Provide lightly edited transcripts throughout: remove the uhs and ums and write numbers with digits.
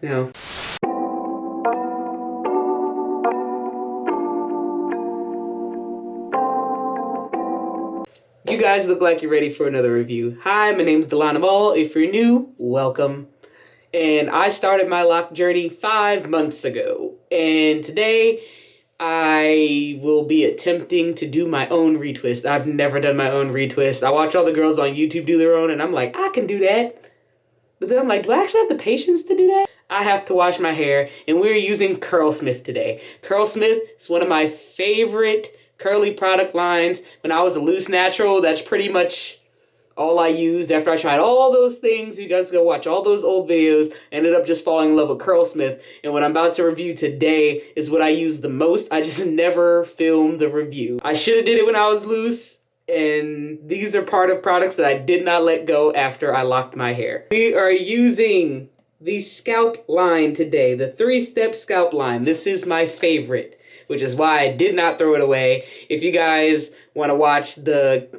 Now, you guys look like you're ready for another review. Hi, my name's Delana Ball. If you're new, welcome. And I started my lock journey 5 months ago. And today, I will be attempting to do my own retwist. I've never done my own retwist. I watch all the girls on YouTube do their own, and I'm like, I can do that. But then I'm like, do I actually have the patience to do that? I have to wash my hair, and we're using Curlsmith today. Curlsmith is one of my favorite curly product lines. When I was a loose natural, that's pretty much all I used. After I tried all those things, you guys go watch all those old videos, ended up just falling in love with Curlsmith. And what I'm about to review today is what I use the most. I just never filmed the review. I should have did it when I was loose, and these are part of products that I did not let go after I locked my hair. We are using the scalp line today, the 3-step scalp line. This is my favorite, which is why I did not throw it away. If you guys want to watch the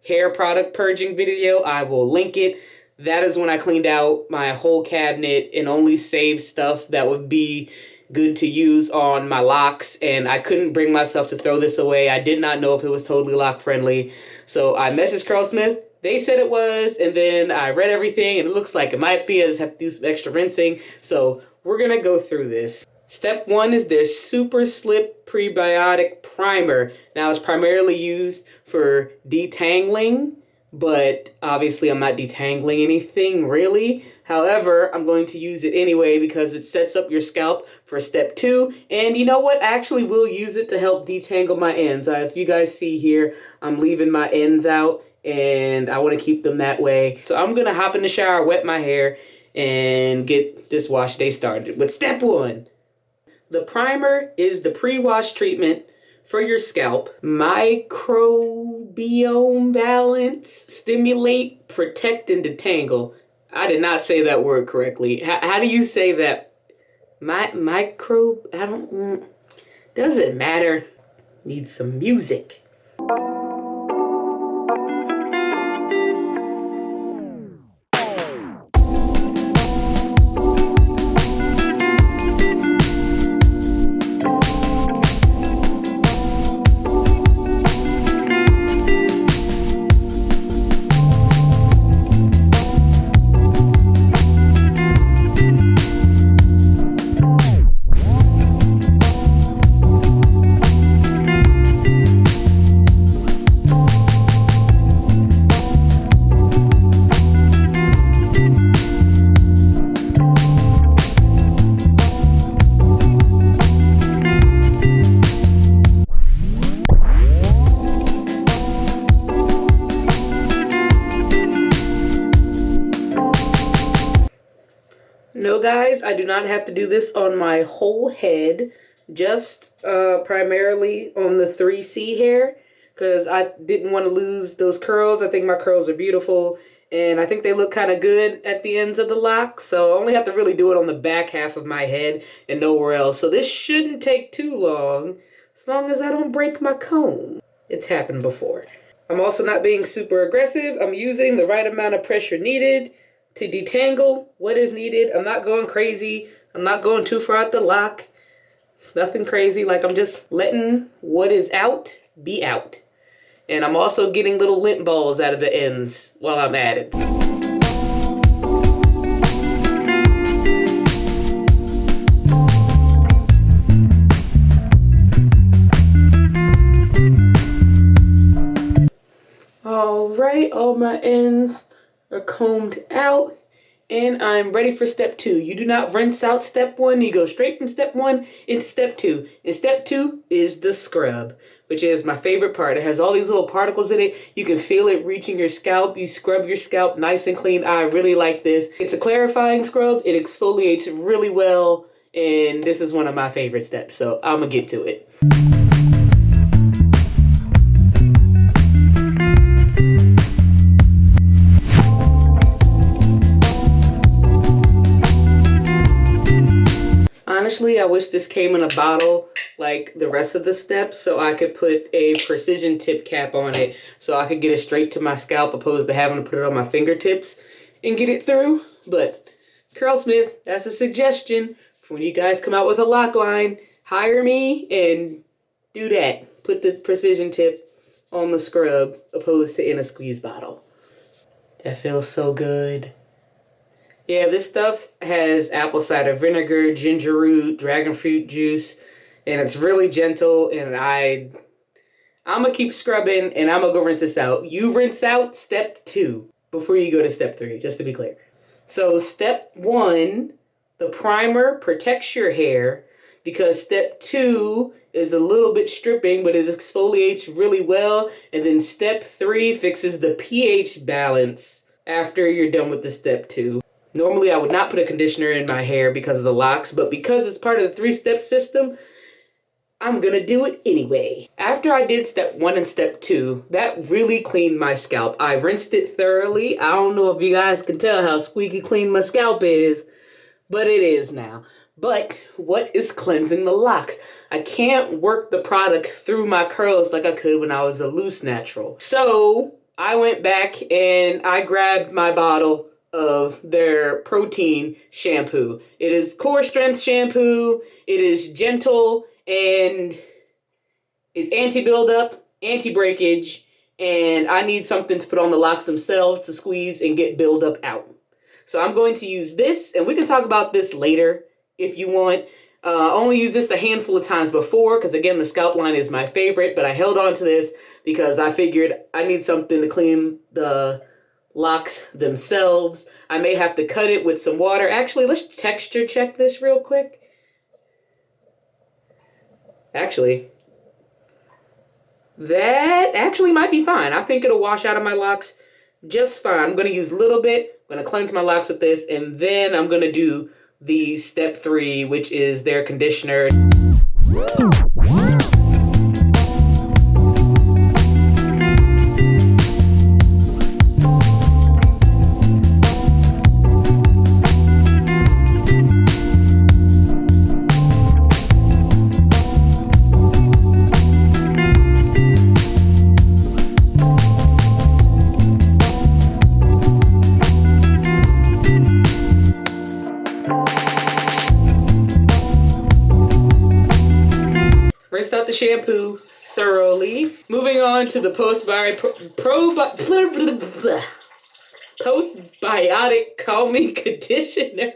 hair product purging video, I will link it. That is when I cleaned out my whole cabinet and only saved stuff that would be good to use on my locks, and I couldn't bring myself to throw this away. I did not know if it was totally lock friendly, so I messaged Curlsmith. They said it was, and then I read everything and it looks like it might be. I just have to do some extra rinsing, so we're gonna go through this. Step 1 is their Super Slip Prebiotic Primer. Now, it's primarily used for detangling, but obviously I'm not detangling anything really. However, I'm going to use it anyway because it sets up your scalp for step 2. And you know what? I actually will use it to help detangle my ends. If you guys see here, I'm leaving my ends out and I want to keep them that way. So I'm going to hop in the shower, wet my hair, and get this wash day started with step 1. The primer is the pre-wash treatment for your scalp. Microbiome balance, stimulate, protect, and detangle. I did not say that word correctly. How do you say that? Micro, I don't, doesn't matter. Need some music. No, guys, I do not have to do this on my whole head, just primarily on the 3C hair, because I didn't want to lose those curls. I think my curls are beautiful, and I think they look kind of good at the ends of the lock, so I only have to really do it on the back half of my head and nowhere else. So this shouldn't take too long as I don't break my comb. It's happened before. I'm also not being super aggressive. I'm using the right amount of pressure needed to detangle what is needed. I'm not going crazy. I'm not going too far out the lock. It's nothing crazy. Like, I'm just letting what is out be out. And I'm also getting little lint balls out of the ends while I'm at it. All right, all my ends are combed out, and I'm ready for step 2. You do not rinse out step 1. You go straight from step 1 into step 2. And step 2 is the scrub, which is my favorite part. It has all these little particles in it. You can feel it reaching your scalp. You scrub your scalp nice and clean. I really like this. It's a clarifying scrub. It exfoliates really well, and this is one of my favorite steps, so I'm gonna get to it. Honestly, I wish this came in a bottle like the rest of the steps so I could put a precision tip cap on it so I could get it straight to my scalp opposed to having to put it on my fingertips and get it through. But Curlsmith, that's a suggestion for when you guys come out with a lock line. Hire me and do that. Put the precision tip on the scrub opposed to in a squeeze bottle. That feels so good. Yeah, this stuff has apple cider vinegar, ginger root, dragon fruit juice, and it's really gentle, and I'm gonna keep scrubbing and I'm gonna go rinse this out. You rinse out step 2 before you go to step 3, just to be clear. So step 1, the primer protects your hair because step 2 is a little bit stripping, but it exfoliates really well. And then step 3 fixes the pH balance after you're done with the step 2. Normally I would not put a conditioner in my hair because of the locks, but because it's part of the 3-step system, I'm gonna do it anyway. After I did step 1 and step 2, that really cleaned my scalp. I rinsed it thoroughly. I don't know if you guys can tell how squeaky clean my scalp is, but it is now. But what is cleansing the locks? I can't work the product through my curls like I could when I was a loose natural. So I went back and I grabbed my bottle of their protein shampoo. It is core strength shampoo. It is gentle and it's anti-buildup, anti-breakage, and I need something to put on the locks themselves to squeeze and get buildup out. So I'm going to use this, and we can talk about this later if you want. I only used this a handful of times before because, again, the scalp line is my favorite, but I held on to this because I figured I need something to clean the locks themselves. I may have to cut it with some water. Actually, let's texture check this real quick. Actually, that actually might be fine. I think it'll wash out of my locks just fine. I'm going to use a little bit. I'm going to cleanse my locks with this, and then I'm going to do the step 3, which is their conditioner. Rinsed out the shampoo thoroughly. Moving on to the postbiotic calming conditioner.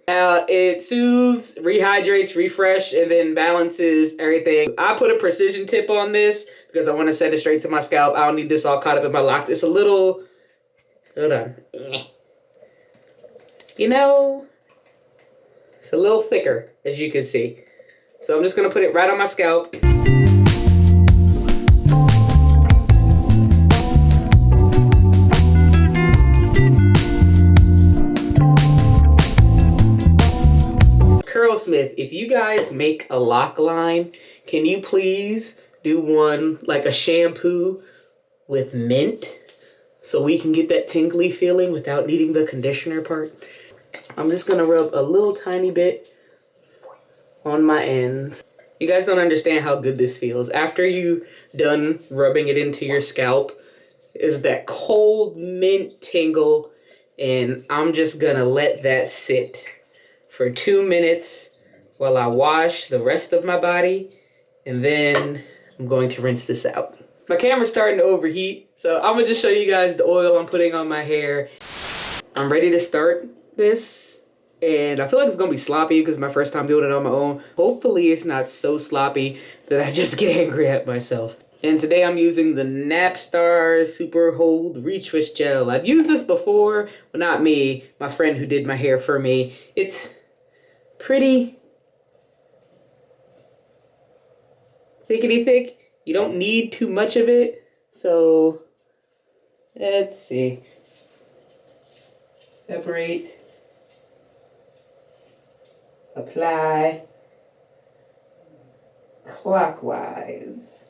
Now it soothes, rehydrates, refresh, and then balances everything. I put a precision tip on this because I want to set it straight to my scalp. I don't need this all caught up in my locks. It's a little, hold on. You know, it's a little thicker, as you can see. So I'm just going to put it right on my scalp. Curlsmith, if you guys make a lock line, can you please do one like a shampoo with mint so we can get that tingly feeling without needing the conditioner part? I'm just going to rub a little tiny bit on my ends. You guys don't understand how good this feels. After you done rubbing it into your scalp is that cold mint tingle, and I'm just gonna let that sit for 2 minutes while I wash the rest of my body, and then I'm going to rinse this out. My camera's starting to overheat, so I'm gonna just show you guys the oil I'm putting on my hair. I'm ready to start this. And I feel like it's gonna be sloppy because it's my first time doing it on my own. Hopefully it's not so sloppy that I just get angry at myself. And today I'm using the Napstar Super Hold Retwist Gel. I've used this before, well not me, my friend who did my hair for me. It's pretty thickety thick. You don't need too much of it. So let's see. Separate. Apply clockwise.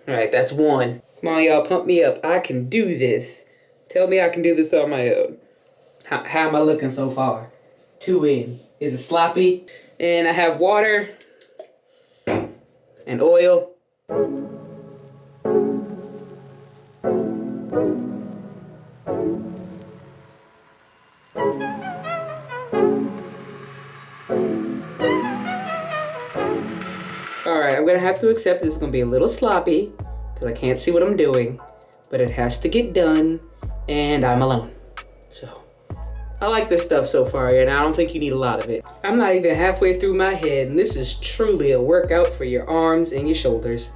All right, that's one. Come on, y'all, pump me up. I can do this. Tell me I can do this on my own. How am I looking so far? 2 in. Is it sloppy? And I have water and oil. Alright, I'm gonna have to accept this is gonna be a little sloppy because I can't see what I'm doing, but it has to get done and I'm alone. So, I like this stuff so far and I don't think you need a lot of it. I'm not even halfway through my head and this is truly a workout for your arms and your shoulders.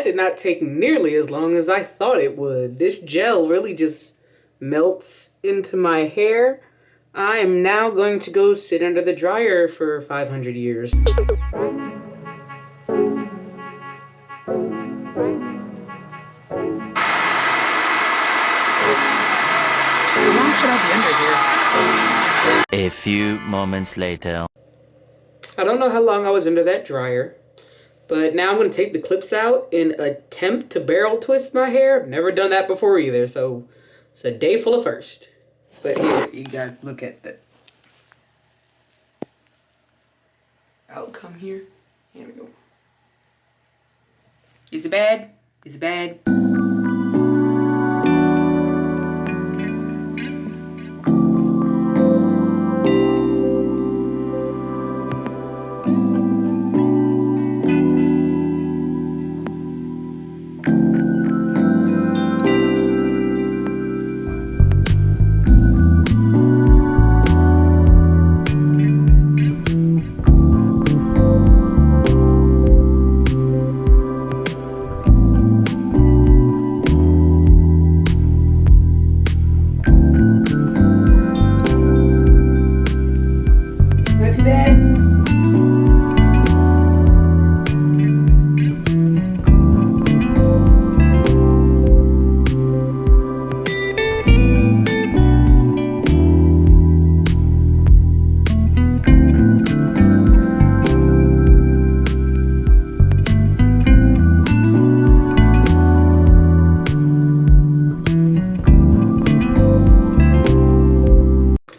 Did not take nearly as long as I thought it would. This gel really just melts into my hair. I am now going to go sit under the dryer for 500 years. How long should I be under here? A few moments later. I don't know how long I was under that dryer. But now I'm going to take the clips out and attempt to barrel twist my hair. I've never done that before either, so it's a day full of first. But here, you guys look at the outcome here. Here we go. Is it bad? Is it bad?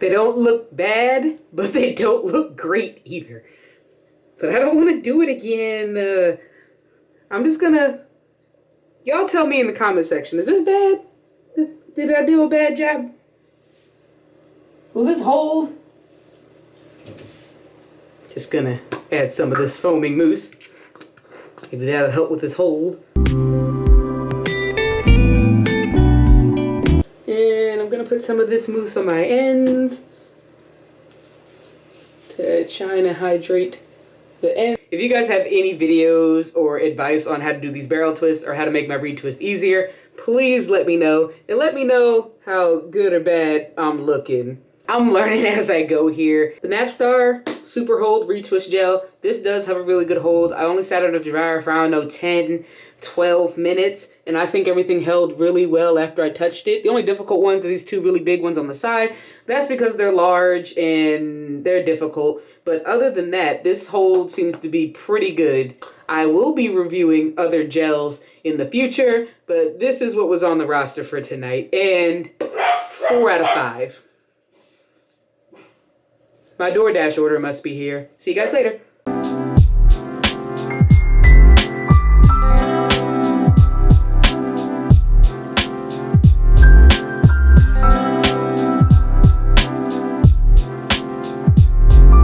They don't look bad, but they don't look great either. But I don't want to do it again. I'm just gonna... Y'all tell me in the comment section, is this bad? Did I do a bad job? Will this hold? Just gonna add some of this foaming mousse. Maybe that'll help with this hold. And I'm gonna put some of this mousse on my ends to shine and hydrate the ends. If you guys have any videos or advice on how to do these barrel twists or how to make my retwist easier, please let me know. And let me know how good or bad I'm looking. I'm learning as I go here. The Napstar Super Hold Retwist Gel. This does have a really good hold. I only sat under the dryer for, I don't know, 10, 12 minutes. And I think everything held really well after I touched it. The only difficult ones are these two really big ones on the side. That's because they're large and they're difficult. But other than that, this hold seems to be pretty good. I will be reviewing other gels in the future. But this is what was on the roster for tonight. And 4 out of 5. My DoorDash order must be here. See you guys later.